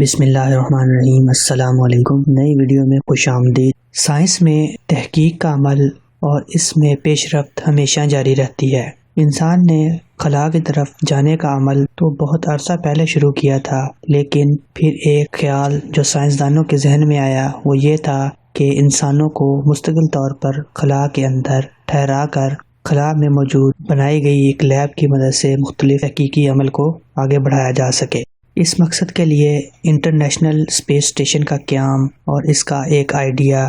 بسم اللہ الرحمن الرحیم۔ السلام علیکم۔ نئی ویڈیو میں خوش آمدید۔ سائنس میں تحقیق کا عمل اور اس میں پیش رفت ہمیشہ جاری رہتی ہے۔ انسان نے خلا کی طرف جانے کا عمل تو بہت عرصہ پہلے شروع کیا تھا، لیکن پھر ایک خیال جو سائنسدانوں کے ذہن میں آیا وہ یہ تھا کہ انسانوں کو مستقل طور پر خلا کے اندر ٹھہرا کر خلا میں موجود بنائی گئی ایک لیب کی مدد سے مختلف تحقیقی عمل کو آگے بڑھایا جا سکے۔ اس مقصد کے لیے انٹرنیشنل اسپیس اسٹیشن کا قیام اور اس کا ایک آئیڈیا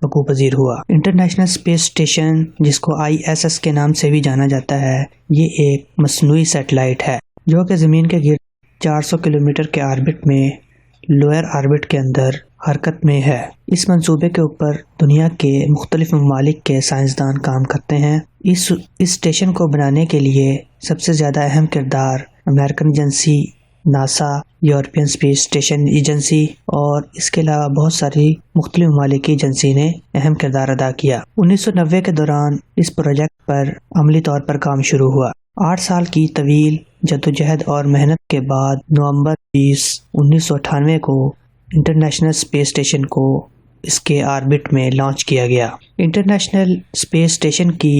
وقوع پذیر ہوا۔ انٹرنیشنل اسپیس اسٹیشن، جس کو ISS کے نام سے بھی جانا جاتا ہے، یہ ایک مصنوعی سیٹلائٹ ہے جو کہ زمین کے گرد 400 کلومیٹر کے آربٹ میں لوئر آربٹ کے اندر حرکت میں ہے۔ اس منصوبے کے اوپر دنیا کے مختلف ممالک کے سائنسدان کام کرتے ہیں۔ اس اسٹیشن کو بنانے کے لیے سب سے زیادہ اہم کردار American agency NASA, European space station agency اور اس کے علاوہ بہت ساری مختلف ممالک کی ایجنسی نے اہم کردار ادا کیا۔ 1990 کے دوران اس پروجیکٹ پر عملی طور پر کام شروع ہوا۔ 8 سال کی طویل جدوجہد اور محنت کے بعد نومبر 20، 1998 کو انٹرنیشنل اسپیس اسٹیشن کو اس کے آربٹ میں لانچ کیا گیا۔ انٹرنیشنل اسپیس اسٹیشن کی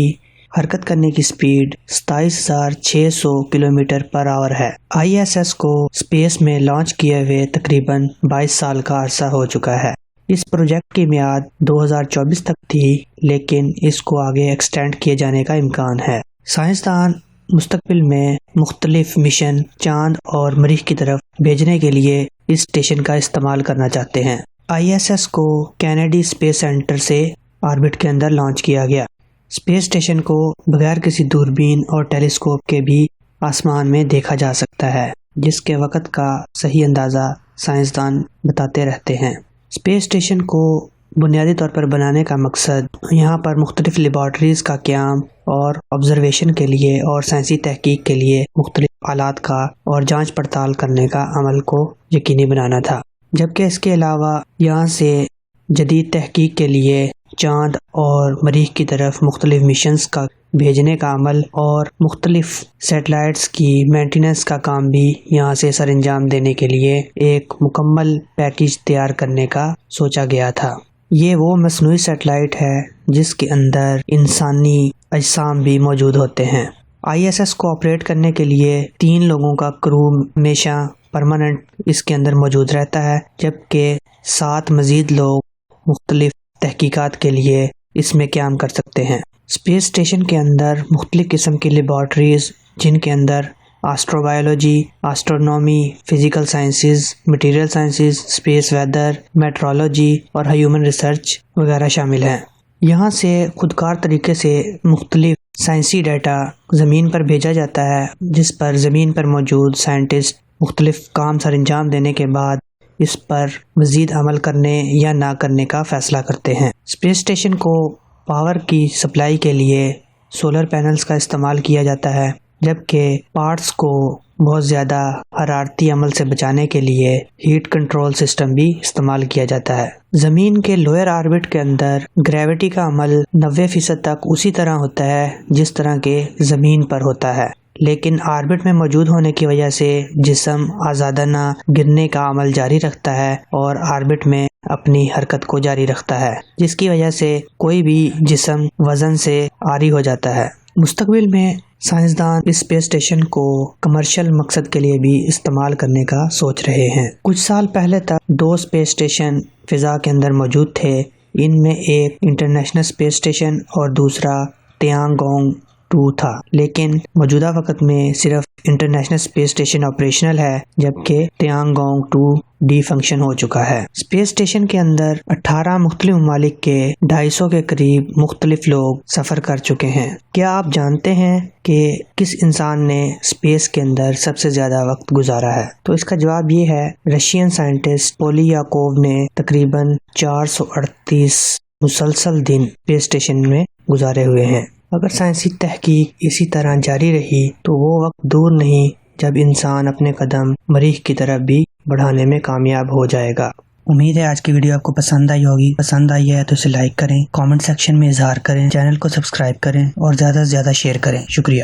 حرکت کرنے کی سپیڈ 27,600 کلومیٹر پر آور ہے۔ ISS کو اسپیس میں لانچ کیے ہوئے تقریباً 22 سال کا عرصہ ہو چکا ہے۔ اس پروجیکٹ کی میعاد 2024 تک تھی، لیکن اس کو آگے ایکسٹینڈ کیے جانے کا امکان ہے۔ سائنسدان مستقبل میں مختلف مشن چاند اور مریخ کی طرف بھیجنے کے لیے اس اسٹیشن کا استعمال کرنا چاہتے ہیں۔ ISS کو کینیڈی اسپیس سینٹر سے آربٹ کے اندر لانچ کیا گیا۔ اسپیس اسٹیشن کو بغیر کسی دوربین اور ٹیلیسکوپ کے بھی آسمان میں دیکھا جا سکتا ہے، جس کے وقت کا صحیح اندازہ سائنسدان بتاتے رہتے ہیں۔ اسپیس اسٹیشن کو بنیادی طور پر بنانے کا مقصد یہاں پر مختلف لیبارٹریز کا قیام اور آبزرویشن کے لیے اور سائنسی تحقیق کے لیے مختلف آلات کا اور جانچ پڑتال کرنے کا عمل کو یقینی بنانا تھا، جبکہ اس کے علاوہ یہاں سے جدید تحقیق کے لیے چاند اور مریخ کی طرف مختلف مشنز کا بھیجنے کا عمل اور مختلف سیٹلائٹس کی مینٹیننس کا کام بھی یہاں سے سر انجام دینے کے لیے ایک مکمل پیکیج تیار کرنے کا سوچا گیا تھا۔ یہ وہ مصنوعی سیٹلائٹ ہے جس کے اندر انسانی اجسام بھی موجود ہوتے ہیں۔ ISS کو آپریٹ کرنے کے لیے 3 لوگوں کا کرو ہمیشہ پرماننٹ اس کے اندر موجود رہتا ہے، جبکہ 7 مزید لوگ مختلف تحقیقات کے لیے اس میں قیام کر سکتے ہیں۔ اسپیس اسٹیشن کے اندر مختلف قسم کی لیبارٹریز، جن کے اندر astrobiology, astronomy, physical sciences, material sciences, space weather, meteorology اور ہیومن ریسرچ وغیرہ شامل ہیں۔ یہاں سے خودکار طریقے سے مختلف سائنسی ڈیٹا زمین پر بھیجا جاتا ہے، جس پر زمین پر موجود سائنٹسٹ مختلف کام سر انجام دینے کے بعد اس پر مزید عمل کرنے یا نہ کرنے کا فیصلہ کرتے ہیں۔ اسپیس اسٹیشن کو پاور کی سپلائی کے لیے سولر پینلز کا استعمال کیا جاتا ہے، جبکہ پارٹس کو بہت زیادہ حرارتی عمل سے بچانے کے لیے ہیٹ کنٹرول سسٹم بھی استعمال کیا جاتا ہے۔ زمین کے لوئر آربٹ کے اندر گریوٹی کا عمل 90% تک اسی طرح ہوتا ہے جس طرح کے زمین پر ہوتا ہے، لیکن آربٹ میں موجود ہونے کی وجہ سے جسم آزادانہ گرنے کا عمل جاری رکھتا ہے اور آربٹ میں اپنی حرکت کو جاری رکھتا ہے، جس کی وجہ سے کوئی بھی جسم وزن سے عاری ہو جاتا ہے۔ مستقبل میں سائنسدان اس اسپیس اسٹیشن کو کمرشل مقصد کے لیے بھی استعمال کرنے کا سوچ رہے ہیں۔ کچھ سال پہلے تک 2 اسپیس اسٹیشن فضا کے اندر موجود تھے۔ ان میں ایک انٹرنیشنل اسپیس اسٹیشن اور دوسرا تیانگونگ 2 تھا، لیکن موجودہ وقت میں صرف انٹرنیشنل اسپیس اسٹیشن آپریشنل ہے، جبکہ تیانگونگ 2 ڈی فنکشن ہو چکا ہے۔ اسپیس اسٹیشن کے اندر 18 مختلف ممالک کے 250 کے قریب مختلف لوگ سفر کر چکے ہیں۔ کیا آپ جانتے ہیں کہ کس انسان نے اسپیس کے اندر سب سے زیادہ وقت گزارا ہے؟ تو اس کا جواب یہ ہے، رشین سائنٹسٹ پولیاکوف نے تقریباً 438 مسلسل دن اسپیس اسٹیشن میں گزارے ہوئے ہیں۔ اگر سائنسی تحقیق اسی طرح جاری رہی تو وہ وقت دور نہیں جب انسان اپنے قدم مریخ کی طرف بھی بڑھانے میں کامیاب ہو جائے گا۔ امید ہے آج کی ویڈیو آپ کو پسند آئی ہوگی۔ پسند آئی ہے تو اسے لائک کریں، کامنٹ سیکشن میں اظہار کریں، چینل کو سبسکرائب کریں اور زیادہ سے زیادہ شیئر کریں۔ شکریہ۔